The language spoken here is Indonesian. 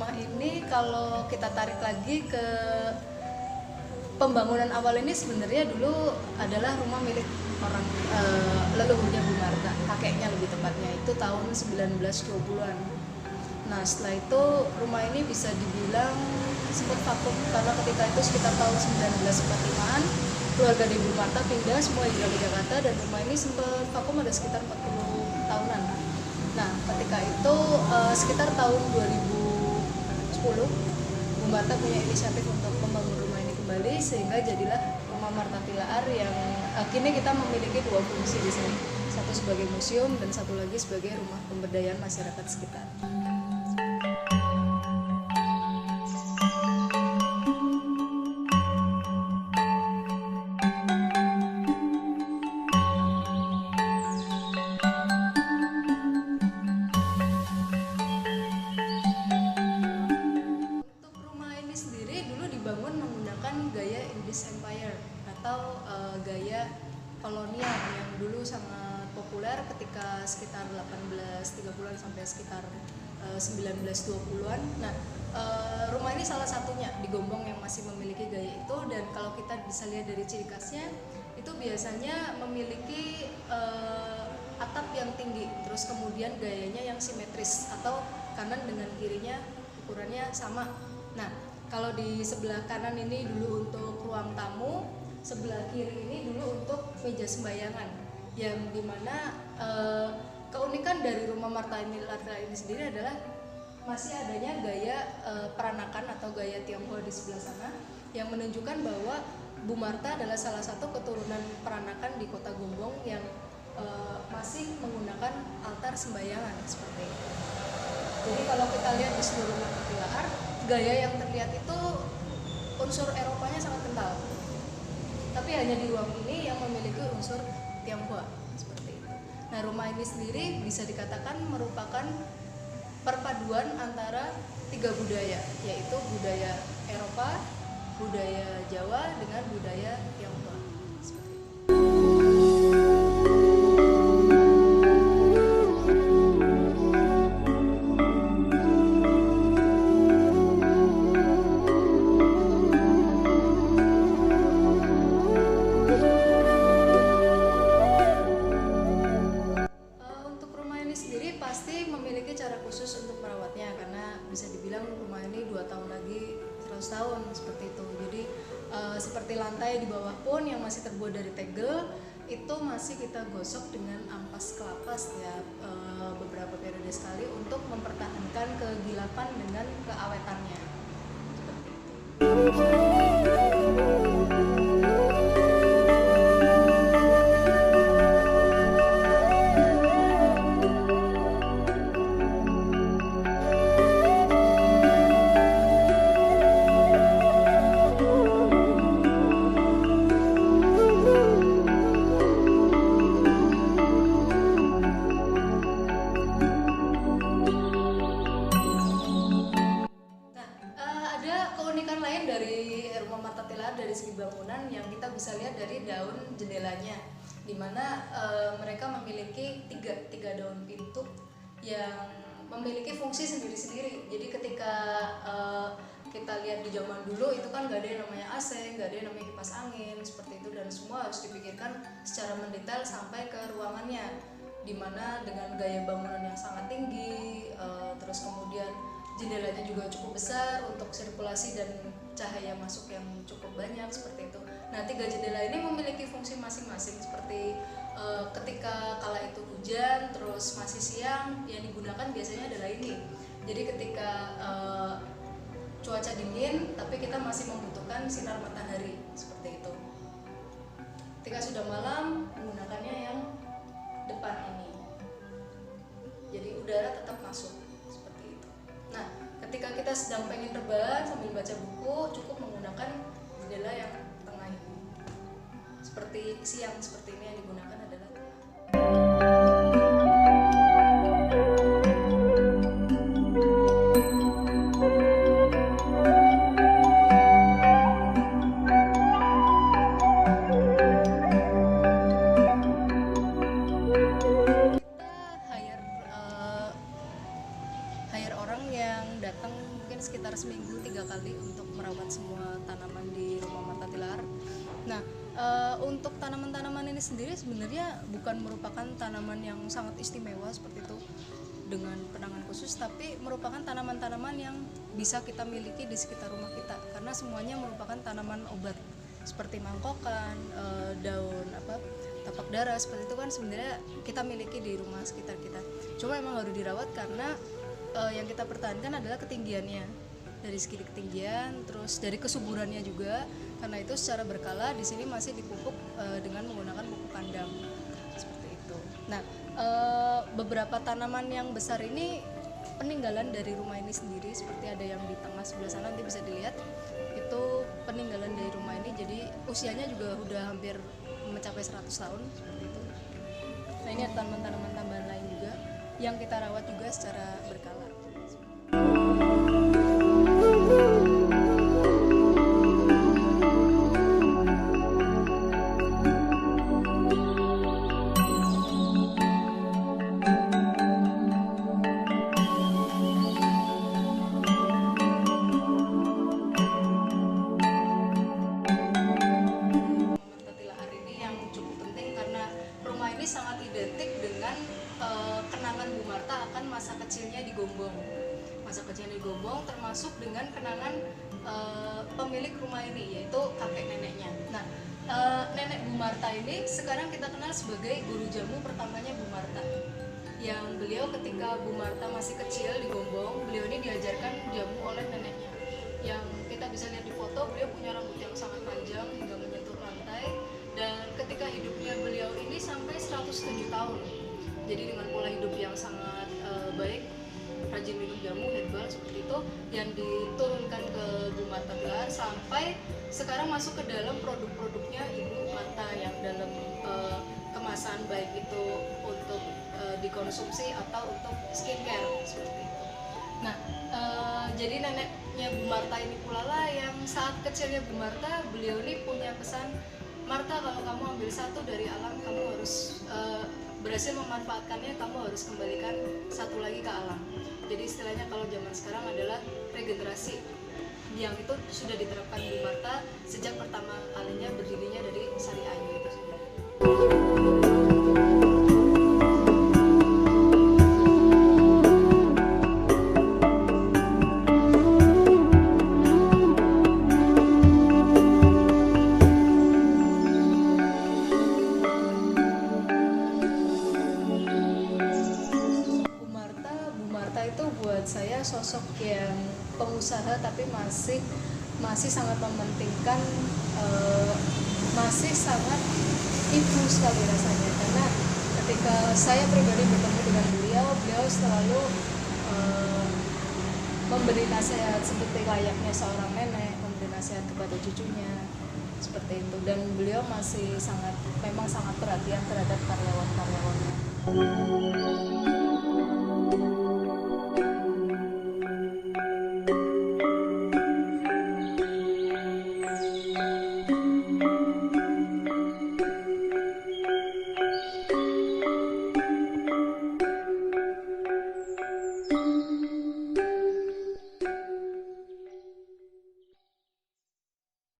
rumah ini kalau kita tarik lagi ke pembangunan awal ini sebenarnya dulu adalah rumah milik orang leluhurnya Bung Marta, kakeknya lebih tepatnya, itu tahun 1920-an. Nah setelah itu rumah ini bisa dibilang sempat vakum karena ketika itu sekitar tahun 1945-an keluarga di Bung Marta pindah semua hingga ke Jakarta dan rumah ini sempat vakum ada sekitar 40 tahunan. Nah ketika itu sekitar tahun 2010 Bung Marta punya inisiatif untuk membangun rumah ini kembali sehingga jadilah Rumah Marta Tilaar yang kini kita memiliki dua fungsi di sini, satu sebagai museum dan satu lagi sebagai rumah pemberdayaan masyarakat sekitar. Dibangun menggunakan gaya English Empire atau gaya kolonial yang dulu sangat populer ketika sekitar 1830-an sampai sekitar 1920-an. Nah, rumah ini salah satunya di Gombong yang masih memiliki gaya itu, dan kalau kita bisa lihat dari ciri khasnya itu biasanya memiliki atap yang tinggi, terus kemudian gayanya yang simetris atau kanan dengan kirinya ukurannya sama. Nah, kalau di sebelah kanan ini dulu untuk ruang tamu, sebelah kiri ini dulu untuk meja sembayangan, yang dimana keunikan dari rumah Marta ini sendiri adalah masih adanya gaya peranakan atau gaya Tionghoa di sebelah sana, yang menunjukkan bahwa Bu Marta adalah salah satu keturunan peranakan di Kota Gombong yang masih menggunakan altar sembayangan seperti itu. Jadi kalau kita lihat di seluruh Marta Tilaar, gaya yang terlihat itu unsur Eropanya sangat kental, tapi hanya di ruang ini yang memiliki unsur Tionghoa seperti itu. Nah, rumah ini sendiri bisa dikatakan merupakan perpaduan antara tiga budaya, yaitu budaya Eropa, budaya Jawa dengan budaya Tionghoa seperti itu. Pasti memiliki cara khusus untuk merawatnya karena bisa dibilang rumah ini 2 tahun lagi 100 tahun seperti itu. Jadi seperti lantai di bawah pun yang masih terbuat dari tegel itu masih kita gosok dengan ampas kelapa setiap beberapa periode sekali untuk mempertahankan kegilapan dengan keawetannya seperti itu. Dari rumah Marta Tilaar dari segi bangunan yang kita bisa lihat dari daun jendelanya, di mana mereka memiliki tiga daun pintu yang memiliki fungsi sendiri-sendiri. Jadi ketika kita lihat di zaman dulu itu kan nggak ada yang namanya AC, nggak ada yang namanya kipas angin seperti itu, dan semua harus dipikirkan secara mendetail sampai ke ruangannya, di mana dengan gaya bangunan yang sangat tinggi, terus kemudian jendelanya juga cukup besar untuk sirkulasi dan cahaya masuk yang cukup banyak seperti itu. Nah, 3 jendela ini memiliki fungsi masing-masing seperti ketika kala itu hujan terus masih siang, yang digunakan biasanya adalah ini. Jadi ketika cuaca dingin tapi kita masih membutuhkan sinar matahari seperti itu. Ketika sudah malam menggunakannya yang depan ini. Jadi udara tetap masuk. Nah, ketika kita sedang pengen rebahan sambil baca buku, cukup menggunakan jendela yang tengah ini. Seperti siang seperti ini yang digunakan adalah sekitar seminggu 3 kali untuk merawat semua tanaman di rumah Marta Tilaar. Nah, untuk tanaman-tanaman ini sendiri sebenarnya bukan merupakan tanaman yang sangat istimewa seperti itu dengan penanganan khusus, tapi merupakan tanaman-tanaman yang bisa kita miliki di sekitar rumah kita karena semuanya merupakan tanaman obat seperti mangkokan, daun tapak darah seperti itu kan sebenarnya kita miliki di rumah sekitar kita. Cuma memang harus dirawat karena yang kita pertahankan adalah ketinggiannya, dari segi ketinggian, terus dari kesuburannya juga. Karena itu secara berkala di sini masih dipupuk dengan menggunakan pupuk kandang seperti itu. Nah, beberapa tanaman yang besar ini peninggalan dari rumah ini sendiri, seperti ada yang di tengah sebelah sana nanti bisa dilihat, itu peninggalan dari rumah ini. Jadi usianya juga udah hampir mencapai 100 tahun seperti itu. Nah, ini ada tanaman-tanaman tambahan lain juga yang kita rawat juga secara berkala. Sangat identik dengan kenangan Bu Marta akan masa kecilnya di Gombong. Masa kecilnya di Gombong termasuk dengan kenangan pemilik rumah ini, yaitu kakek neneknya. Nah, nenek Bu Marta ini sekarang kita kenal sebagai guru jamu pertamanya Bu Marta. Yang beliau ketika Bu Marta masih kecil di Gombong, beliau ini diajarkan jamu oleh neneknya. Yang kita bisa lihat di foto, beliau punya rambut yang sangat panjang hingga menyentuh lantai. Dan ketika hidupnya beliau ini sampai 107 tahun. Jadi dengan pola hidup yang sangat baik, rajin minum jamu herbal seperti itu, yang diturunkan ke Bu Marta Tilaar sampai sekarang masuk ke dalam produk-produknya Ibu Marta yang dalam kemasan, baik itu untuk dikonsumsi atau untuk skincare seperti itu. Nah, jadi neneknya Bu Marta ini pula lah yang saat kecilnya Bu Marta, beliau ini punya pesan, Marta, kalau kamu ambil satu dari alam, kamu harus berhasil memanfaatkannya, kamu harus kembalikan satu lagi ke alam. Jadi istilahnya kalau zaman sekarang adalah regenerasi, yang itu sudah diterapkan Bu Marta sejak pertama kalinya berdirinya dari Sari Ayu itu sendiri. Saya sosok yang pengusaha tapi masih sangat mementingkan, masih sangat ibu sekali rasanya, karena ketika saya pribadi bertemu dengan beliau selalu memberi nasihat seperti layaknya seorang nenek, memberi nasihat kepada cucunya seperti itu, dan beliau masih memang sangat perhatian terhadap karyawan-karyawannya.